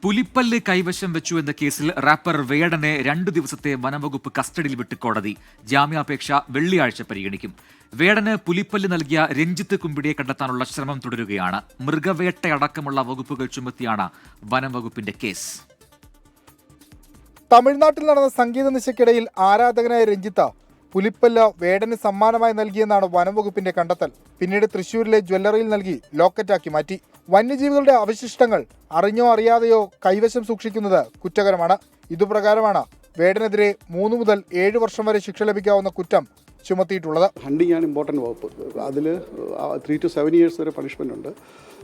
പുലിപ്പല്ല് കൈവശം വെച്ചു എന്ന കേസിൽ റാപ്പർ വേടനെ 2 ദിവസത്തെ വനംവകുപ്പ് കസ്റ്റഡിയിൽ വിട്ട് കോടതി. ജാമ്യാപേക്ഷ വെള്ളിയാഴ്ച പരിഗണിക്കും. വേടന് പുലിപ്പല്ല് നൽകിയ രഞ്ജിത്ത് കുമ്പിടിയെ കണ്ടെത്താനുള്ള ശ്രമം തുടരുകയാണ്. മൃഗവേട്ടയടക്കമുള്ള വകുപ്പുകൾ ചുമത്തിയാണ് വനംവകുപ്പിന്റെ കേസ്. തമിഴ്നാട്ടിൽ നടന്ന സംഗീത നിശയ്ക്കിടയിൽ ആരാധകനായ രഞ്ജിത്ത് പുലിപ്പല്ല് വേടന് സമ്മാനമായി നൽകിയെന്നാണ് വനംവകുപ്പിന്റെ കണ്ടെത്തൽ. പിന്നീട് തൃശൂരിലെ ജ്വല്ലറിയിൽ നൽകി ലോക്കറ്റാക്കി മാറ്റി. വന്യജീവികളുടെ അവശിഷ്ടങ്ങൾ അറിഞ്ഞോ അറിയാതെയോ കൈവശം സൂക്ഷിക്കുന്നത് കുറ്റകരമാണ്. ഇതുപ്രകാരമാണ് വേടനെതിരെ 3 മുതൽ 7 വർഷം വരെ ശിക്ഷ ലഭിക്കാവുന്ന കുറ്റം ചുമത്തിയിട്ടുള്ളത്. ഹണ്ടിങ് ആണ് ഇമ്പോർട്ടൻറ്റ് വകുപ്പ്. അതിൽ 3 to 7 years വരെ പണിഷ്മെൻ്റ് ഉണ്ട്,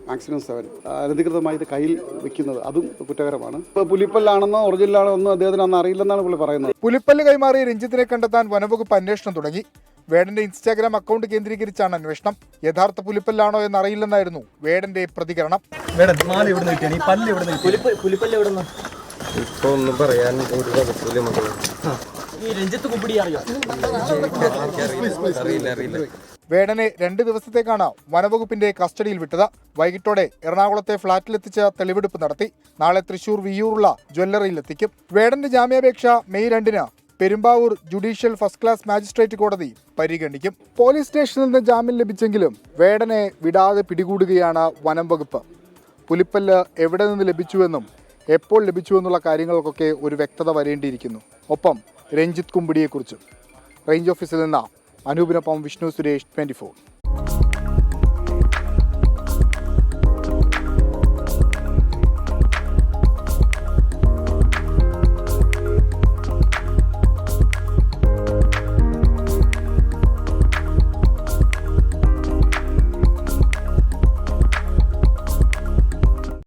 മാക്സിമം 7. അനധികൃതമായി ഇത് കയ്യിൽ വെക്കുന്നത് അതും കുറ്റകരമാണ്. ഇപ്പോൾ പുലിപ്പല്ലാണെന്നോ ഒറിജിനലാണെന്നോ അദ്ദേഹത്തിന് അന്ന് അറിയില്ലെന്നാണ് പുള്ളി പറയുന്നത്. പുലിപ്പല്ല് കൈമാറിയ രഞ്ജിത്തിനെ കണ്ടെത്താൻ വനംവകുപ്പ് അന്വേഷണം തുടങ്ങി. വേടന്റെ ഇൻസ്റ്റാഗ്രാം അക്കൗണ്ട് കേന്ദ്രീകരിച്ചാണ് അന്വേഷണം. യഥാർത്ഥ പുലിപ്പല്ലാണോ എന്നറിയില്ലെന്നായിരുന്നു വേടന്റെ പ്രതികരണം. ഇപ്പൊ ഒന്നും പറയാൻ ഒരു വകുപ്പില്ല മക്കളെ. വേടനെ 2 ദിവസത്തേക്കാണ് വനവകുപ്പിന്റെ കസ്റ്റഡിയിൽ വിട്ടത്. വൈകിട്ടോടെ എറണാകുളത്തെ ഫ്ളാറ്റിലെത്തിച്ച് തെളിവെടുപ്പ് നടത്തി. നാളെ തൃശൂർ വിയ്യൂറുള്ള ജ്വല്ലറിയിലെത്തിക്കും. വേടന്റെ ജാമ്യാപേക്ഷ മെയ് 2-ന് Perumbavoor judicial first class magistrate കോടതി പരിഗണിക്കും. പോലീസ് സ്റ്റേഷനിൽ നിന്ന് ജാമ്യം ലഭിച്ചെങ്കിലും വേടനെ വിടാതെ പിടികൂടുകയാണ് വനം വകുപ്പ്. പുലിപ്പല്ല് എവിടെ നിന്ന് ലഭിച്ചുവെന്നും എപ്പോൾ ലഭിച്ചുവെന്നുള്ള കാര്യങ്ങൾക്കൊക്കെ ഒരു വ്യക്തത വരേണ്ടിയിരിക്കുന്നു. ഒപ്പം രഞ്ജിത്ത് കുമ്പിടിയെക്കുറിച്ചും. റേഞ്ച് ഓഫീസിൽ നിന്ന് അനൂപിനൊപ്പം വിഷ്ണു സുരേഷ്, 24.